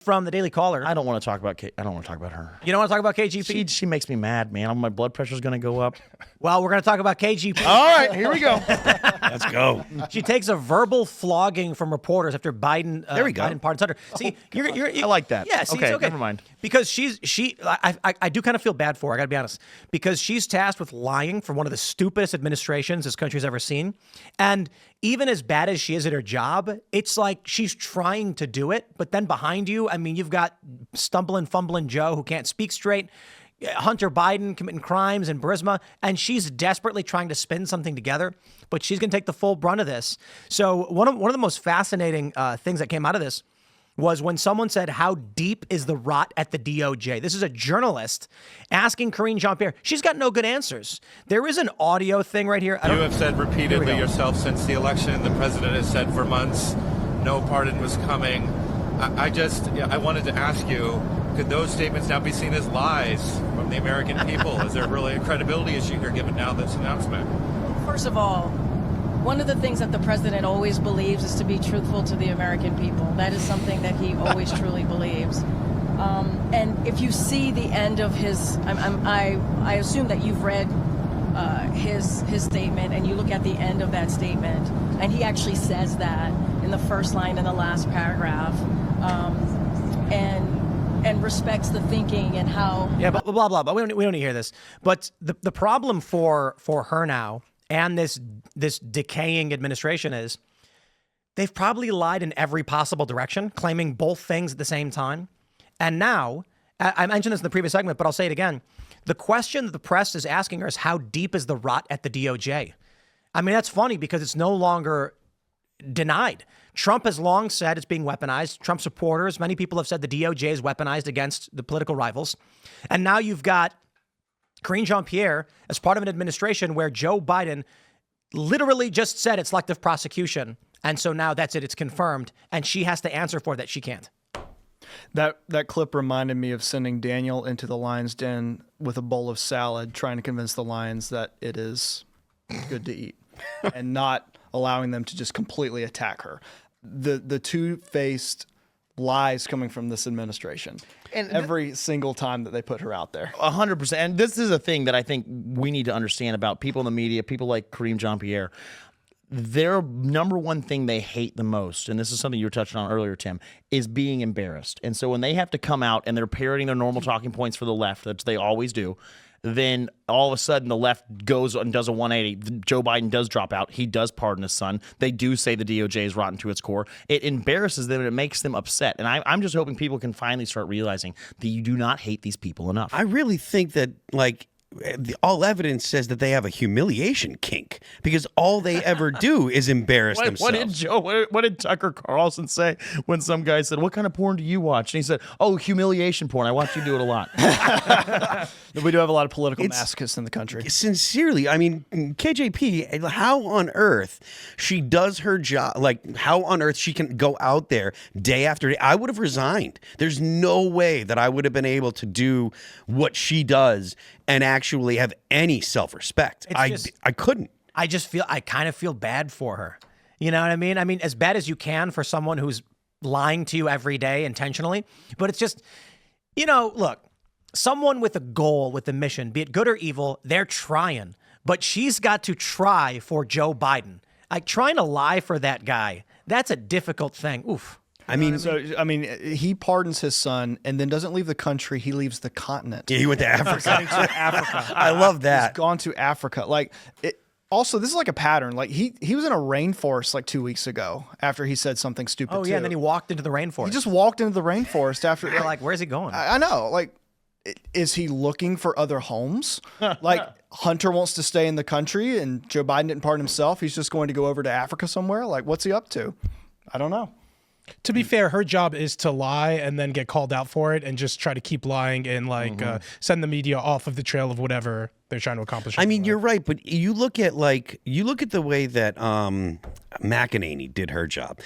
from the Daily Caller. I don't want to talk about I don't want to talk about her. You don't want to talk about KGP? She makes me mad, man. My blood pressure's going to go up. Well, we're going to talk about KGP. All right, here we go. Let's go. She takes a verbal flogging from reporters after Biden. There we go. Biden pardons her. See, I like that. Yeah. See, okay, it's okay. Never mind. Because I do kind of feel bad for her. I got to be honest. Because she's tasked with lying for one of the stupidest administrations this country's ever seen, and even as bad as she is at her job, it's like she's trying to do it, but then behind you, I mean, you've got stumbling, fumbling Joe who can't speak straight, Hunter Biden committing crimes in Burisma, and she's desperately trying to spin something together, but she's going to take the full brunt of this. So one of the most fascinating things that came out of this was when someone said, how deep is the rot at the DOJ? This is a journalist asking Karine Jean-Pierre. She's got no good answers. There is an audio thing right here. You have said repeatedly yourself since the election, the president has said for months, no pardon was coming. I wanted to ask you, could those statements now be seen as lies from the American people? Is there really a credibility issue here given now this announcement? First of all, one of the things that the president always believes is to be truthful to the American people. That is something that he always truly believes. And if you see the end of his, I assume that you've read his statement, and you look at the end of that statement, and he actually says that in the first line in the last paragraph, and respects the thinking and how. Yeah, but blah blah blah. We don't need to hear this. But the problem for her now, and this decaying administration is they've probably lied in every possible direction, claiming both things at the same time. And now, I mentioned this in the previous segment, but I'll say it again. The question that the press is asking her is, how deep is the rot at the DOJ? I mean, that's funny because it's no longer denied. Trump has long said it's being weaponized. Trump supporters, many people have said the DOJ is weaponized against the political rivals. And now you've got Karine Jean-Pierre as part of an administration where Joe Biden literally just said it's selective prosecution. And so now that's it. It's confirmed. And she has to answer for that. She can't. That clip reminded me of sending Daniel into the lion's den with a bowl of salad, trying to convince the lions that it is good to eat and not allowing them to just completely attack her. The two-faced lies coming from this administration. And every single time that they put her out there. 100%. And this is a thing that I think we need to understand about people in the media, people like Karine Jean-Pierre. Their number one thing they hate the most, and this is something you were touching on earlier, Tim, is being embarrassed. And so when they have to come out and they're parroting their normal talking points for the left, which they always do, then all of a sudden the left goes and does a 180. Joe Biden does drop out. He does pardon his son. They do say the DOJ is rotten to its core. It embarrasses them and it makes them upset. And I'm just hoping people can finally start realizing that you do not hate these people enough. I really think that, like, all evidence says that they have a humiliation kink because all they ever do is embarrass themselves. What did Tucker Carlson say when some guy said, "What kind of porn do you watch?" And he said, "Oh, humiliation porn. I watch you do it a lot." We do have a lot of political masochists in the country. Sincerely, I mean, KJP, how on earth she does her job, like how on earth she can go out there day after day. I would have resigned. There's no way that I would have been able to do what she does and actually have any self-respect. I couldn't. I kind of feel bad for her. You know what I mean? I mean, as bad as you can for someone who's lying to you every day intentionally. But it's just, look, someone with a goal, with a mission, be it good or evil, they're trying. But she's got to try for Joe Biden. Like, trying to lie for that guy, that's a difficult thing. Oof. I mean, he pardons his son and then doesn't leave the country. He leaves the continent. Yeah, he went to Africa. Africa. I love that. He's gone to Africa. Also, this is like a pattern. Like he was in a rainforest like 2 weeks ago after he said something stupid. Oh yeah, and then he walked into the rainforest. He just walked into the rainforest after. You're like, where's he going? I know. Like, is he looking for other homes? Like Hunter wants to stay in the country, and Joe Biden didn't pardon himself. He's just going to go over to Africa somewhere. Like, what's he up to? I don't know. To be fair, her job is to lie and then get called out for it and just try to keep lying and send the media off of the trail of whatever they're trying to accomplish. I mean, you're right, but you look at the way that McEnany did her job.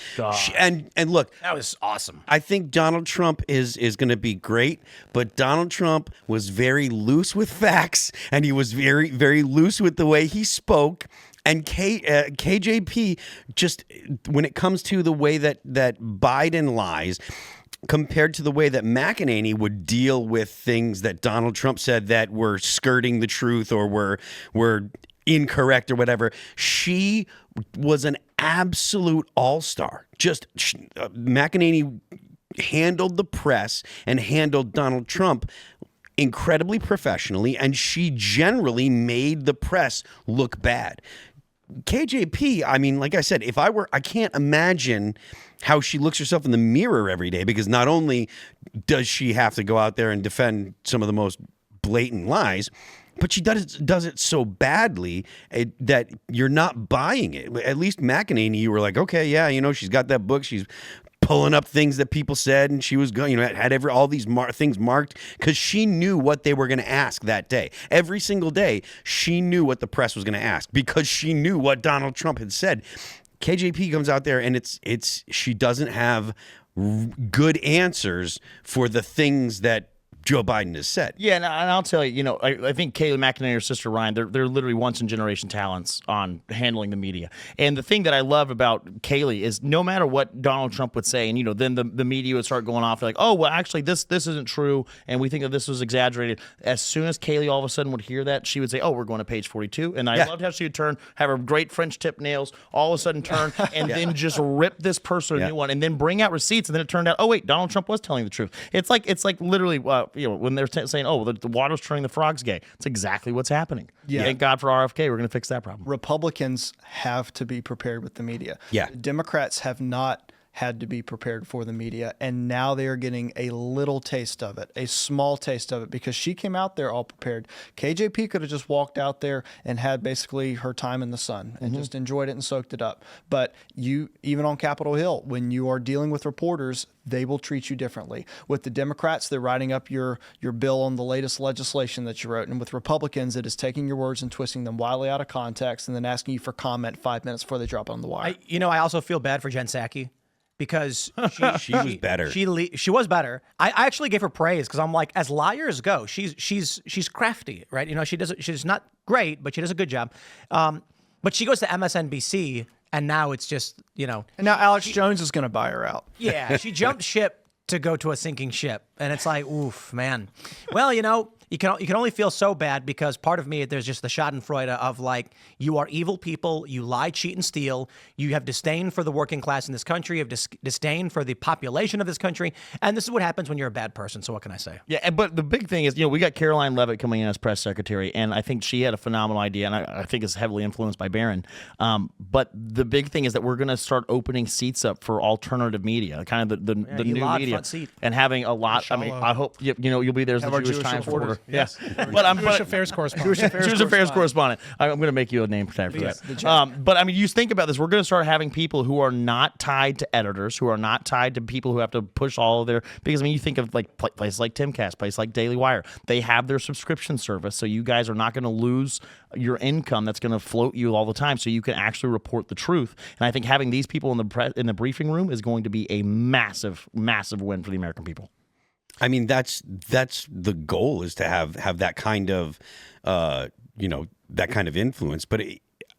And look, that was awesome. I think Donald Trump is going to be great, but Donald Trump was very loose with facts and he was very, very loose with the way he spoke. And KJP, just when it comes to the way that Biden lies, compared to the way that McEnany would deal with things that Donald Trump said that were skirting the truth or were incorrect or whatever. She was an absolute all-star. McEnany handled the press and handled Donald Trump incredibly professionally, and she generally made the press look bad. KJP, I mean, like I said, I can't imagine how she looks herself in the mirror every day, because not only does she have to go out there and defend some of the most blatant lies, but she does it so badly that you're not buying it. At least McEnany, you were like, okay, yeah, she's got that book. She's pulling up things that people said, and she was going, had all these things marked because she knew what they were going to ask that day. Every single day, she knew what the press was going to ask because she knew what Donald Trump had said. KJP comes out there and she doesn't have good answers for the things that Joe Biden has said. Yeah, and I'll tell you, I think Kayleigh McEnany and her sister Ryan, they're literally once-in-generation talents on handling the media. And the thing that I love about Kayleigh is no matter what Donald Trump would say, and, then the media would start going off like, oh, well, actually, this isn't true, and we think that this was exaggerated. As soon as Kayleigh all of a sudden would hear that, she would say, oh, we're going to page 42. And I loved how she would have her great French tip nails, all of a sudden turn, and then just rip this person a new one, and then bring out receipts, and then it turned out, oh, wait, Donald Trump was telling the truth. It's like literally... when they're saying, oh, the water's turning the frogs gay. It's exactly what's happening. Yeah. Thank God for RFK. We're going to fix that problem. Republicans have to be prepared with the media. Yeah. Democrats have not had to be prepared for the media, and now they are getting a little taste of it, a small taste of it, because she came out there all prepared. KJP could have just walked out there and had basically her time in the sun and just enjoyed it and soaked it up. But even on Capitol Hill, when you are dealing with reporters, they will treat you differently. With the Democrats, they're writing up your bill on the latest legislation that you wrote. And with Republicans, it is taking your words and twisting them wildly out of context and then asking you for comment 5 minutes before they drop it on the wire. I also feel bad for Jen Psaki, because she was better. She was better. I actually gave her praise because I'm like, as liars go, she's crafty, right? She's not great, but she does a good job. But she goes to MSNBC, and now it's just, And now Alex Jones is going to buy her out. Yeah, she jumped ship to go to a sinking ship, and it's like, oof, man. Well, you can only feel so bad because part of me, there's just the schadenfreude of like, you are evil people, you lie, cheat, and steal, you have disdain for the working class in this country, you have disdain for the population of this country, and this is what happens when you're a bad person, so what can I say? Yeah, but the big thing is, we got Caroline Leavitt coming in as press secretary, and I think she had a phenomenal idea, and I think it's heavily influenced by Barron. But the big thing is that we're going to start opening seats up for alternative media, kind of the new media, front seat. And having a lot. I mean, I hope you'll be there as the Jewish Times reporter. Yes. But I'm Jewish affairs correspondent. Jewish affairs correspondent. I'm going to make you a name tag for that. But I mean, you think about this. We're going to start having people who are not tied to editors, who are not tied to people who have to push all of their. Because I mean, you think of like places like Timcast, places like Daily Wire. They have their subscription service, so you guys are not going to lose your income. That's going to float you all the time, so you can actually report the truth. And I think having these people in the briefing room is going to be a massive, massive win for the American people. I mean, that's the goal, is to have that kind of that kind of influence. But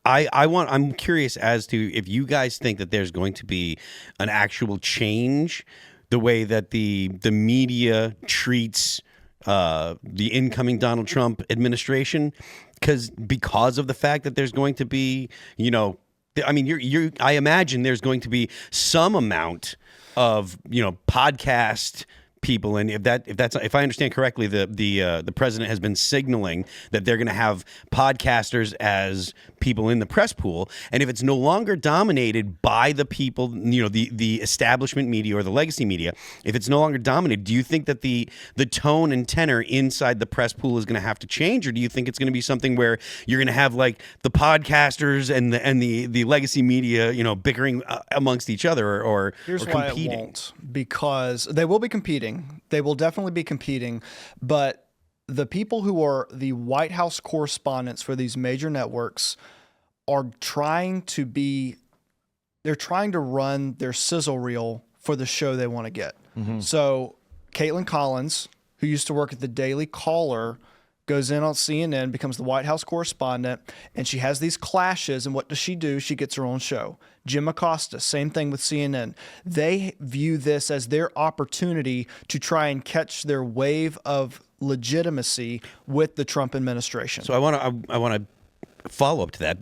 I'm curious as to if you guys think that there's going to be an actual change the way that the media treats the incoming Donald Trump administration, because of the fact that there's going to be, I mean, I imagine there's going to be some amount of podcast people, and if I understand correctly, the president has been signaling that they're going to have podcasters as people in the press pool, and if it's no longer dominated by the people, the establishment media or the legacy media, if it's no longer dominated, do you think that the tone and tenor inside the press pool is going to have to change, or do you think it's going to be something where you're going to have like the podcasters and the legacy media, bickering amongst each other or Here's competing? Why it won't, because they will be competing. They will definitely be competing, but the people who are the White House correspondents for these major networks are trying to run their sizzle reel for the show they want to get. Mm-hmm. So Caitlin Collins, who used to work at the Daily Caller, goes in on CNN, becomes the White House correspondent, and she has these clashes. And what does she do? She gets her own show. Jim Acosta, same thing with CNN. They view this as their opportunity to try and catch their wave of legitimacy with the Trump administration. So I want to follow up to that.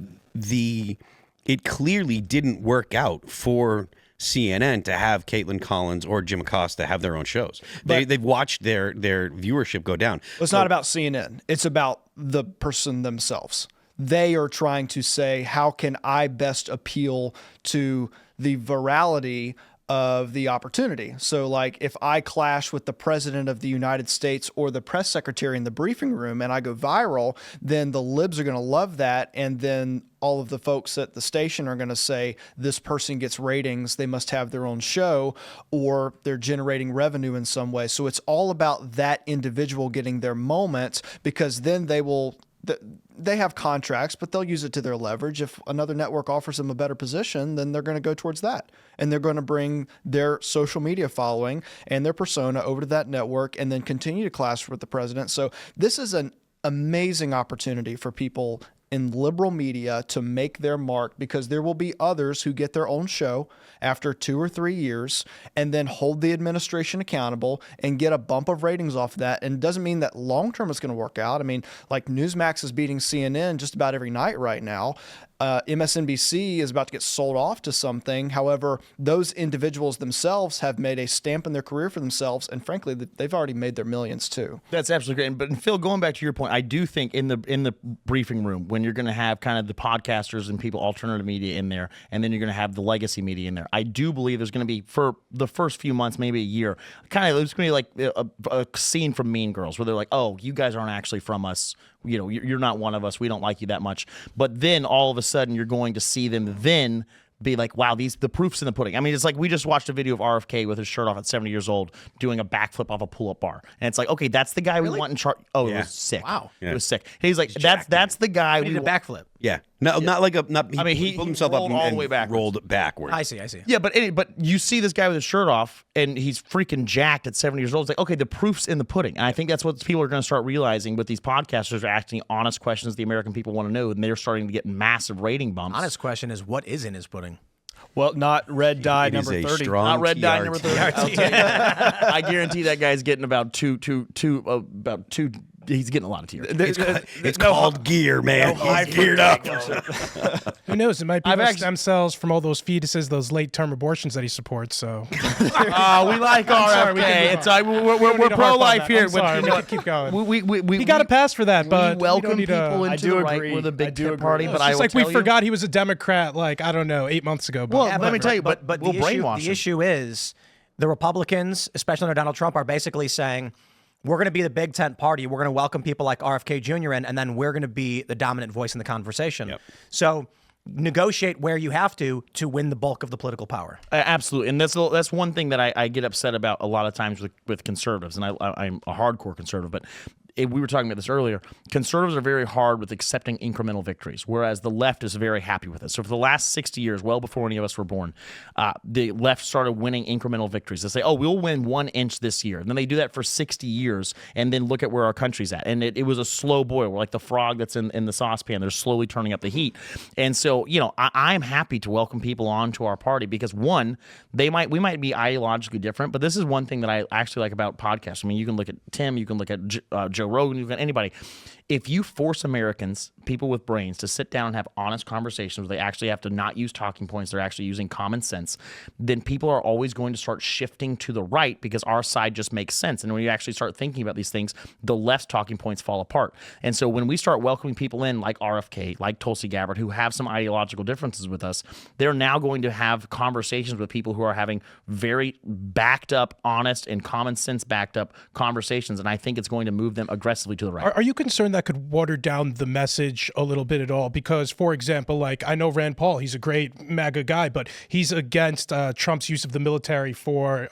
It clearly didn't work out for CNN to have Caitlin Collins or Jim Acosta have their own shows. They've watched their viewership go down. It's not about CNN. It's about the person themselves. They are trying to say, how can I best appeal to the virality of the opportunity? So like if I clash with the president of the United States or the press secretary in the briefing room and I go viral, then the libs are going to love that. And then all of the folks at the station are going to say, this person gets ratings, they must have their own show, or they're generating revenue in some way. So it's all about that individual getting their moment, because then they have contracts, but they'll use it to their leverage. If another network offers them a better position, then they're going to go towards that. And they're going to bring their social media following and their persona over to that network and then continue to clash with the president. So this is an amazing opportunity for people in liberal media to make their mark, because there will be others who get their own show after 2 or 3 years and then hold the administration accountable and get a bump of ratings off of that. And it doesn't mean that long term it's going to work out. I mean, like Newsmax is beating CNN just about every night right now. MSNBC is about to get sold off to something. However, those individuals themselves have made a stamp in their career for themselves, and frankly, they've already made their millions too. That's absolutely great. But Phil, going back to your point, I do think in the briefing room, when you're going to have kind of the podcasters and people, alternative media in there, and then you're going to have the legacy media in there, I do believe there's going to be, for the first few months, maybe a year, kind of there's going to be like a scene from Mean Girls where they're like, oh, you guys aren't actually from us. You know, you're not one of us. We don't like you that much. But then all of a sudden you're going to see them then be like, wow, the proof's in the pudding. I mean, it's like we just watched a video of RFK with his shirt off at 70 years old doing a backflip off a pull-up bar. And it's like, okay, that's the guy we want in charge. Oh, it was sick. Wow. Yeah. It was sick. And he's like, that's the guy we need a backflip. Yeah. No, not like a. Not. He pulled himself rolled up all and the way backwards. rolled backwards. I see. Yeah, but you see this guy with his shirt off, and he's freaking jacked at 70 years old. It's like, okay, the proof's in the pudding. And I think that's what people are going to start realizing with these podcasters are asking honest questions the American people want to know, and they're starting to get massive rating bumps. Honest question is, what is in his pudding? Well, not red dye It is number a 30. strong Not red dye TRT. number 30. I'll tell you that. I guarantee that guy's getting about two. He's getting a lot of tears. It's called gear, man. He's geared up. Who knows? It might be those stem cells from all those fetuses, those late-term abortions that he supports. So We like RFK. We're pro-life here. I'm sorry, but you know, we can keep going. We He got a pass for that, but we welcome we don't need people to. into the right. We're the big tent party, but It's I just will like we tell you- forgot he was a Democrat, like, I don't know, 8 months ago. But Well, let me tell you, but we'll brainwash the him. issue is the Republicans, especially under Donald Trump, are basically saying, we're going to be the big tent party. We're going to welcome people like RFK Jr. in, and then we're going to be the dominant voice in the conversation. Yep. So negotiate where you have to win the bulk of the political power. Absolutely, and that's one thing that I get upset about a lot of times with conservatives, and I'm a hardcore conservative, but we were talking about this earlier. Conservatives are very hard with accepting incremental victories, whereas the left is very happy with it. So for the last 60 years, well before any of us were born, the left started winning incremental victories. They say, oh, we'll win 1 inch this year. And then they do that for 60 years, and then look at where our country's at. And it was a slow boil. We're like the frog that's in the saucepan. They're slowly turning up the heat. And so, you know, I'm happy to welcome people onto our party because, one, we might be ideologically different, but this is one thing that I actually like about podcasts. I mean, you can look at Tim, you can look at Joe Rogan, you can anybody. If you force Americans, people with brains, to sit down and have honest conversations where they actually have to not use talking points, they're actually using common sense, then people are always going to start shifting to the right because our side just makes sense. And when you actually start thinking about these things, the left's talking points fall apart. And so when we start welcoming people in like RFK, like Tulsi Gabbard, who have some ideological differences with us, they're now going to have conversations with people who are having very backed up, honest, and common sense backed up conversations. And I think it's going to move them aggressively to the right. Are you concerned that could water down the message a little bit at all? Because, for example, like I know Rand Paul, he's a great MAGA guy, but he's against Trump's use of the military for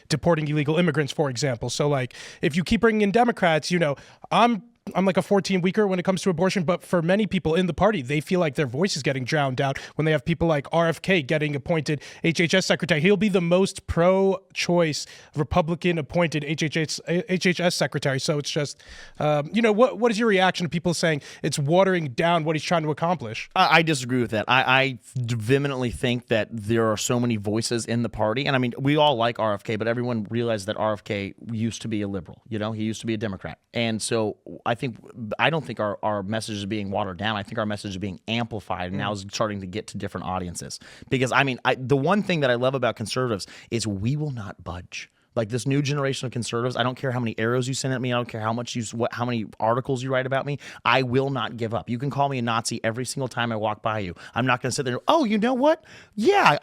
deporting illegal immigrants, for example. So, like, if you keep bringing in Democrats, you know, I'm I'm like a 14 weeker when it comes to abortion, but for many people in the party, they feel like their voice is getting drowned out when they have people like RFK getting appointed HHS secretary. He'll be the most pro-choice Republican appointed HHS secretary. So it's just, what is your reaction to people saying it's watering down what he's trying to accomplish? I disagree with that. I vehemently think that there are so many voices in the party. And I mean, we all like RFK, but everyone realized that RFK used to be a liberal. He used to be a Democrat. And so I don't think our message is being watered down. I think our message is being amplified and now is starting to get to different audiences. Because I mean, the one thing that I love about conservatives is we will not budge. Like this new generation of conservatives, I don't care how many arrows you send at me. I don't care how many articles you write about me. I will not give up. You can call me a Nazi every single time I walk by you. I'm not going to sit there. Oh, you know what? Yeah,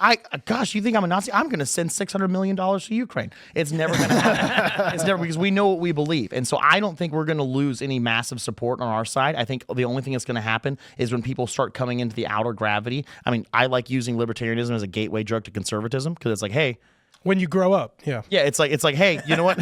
gosh, you think I'm a Nazi? I'm going to send $600 million to Ukraine. It's never going to happen. It's never, because we know what we believe. And so I don't think we're going to lose any massive support on our side. I think the only thing that's going to happen is when people start coming into the outer gravity. I mean, I like using libertarianism as a gateway drug to conservatism because it's like, hey, when you grow up, yeah. Yeah, it's like, hey, you know what?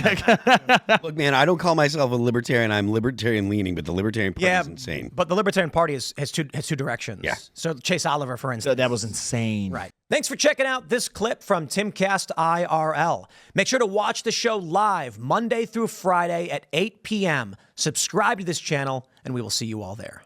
Look, man, I don't call myself a libertarian. I'm libertarian leaning, but the Libertarian Party is insane. But the Libertarian Party has two directions. Yeah. So Chase Oliver, for instance. That was insane. Right. Thanks for checking out this clip from Timcast IRL. Make sure to watch the show live Monday through Friday at 8 p.m. Subscribe to this channel, and we will see you all there.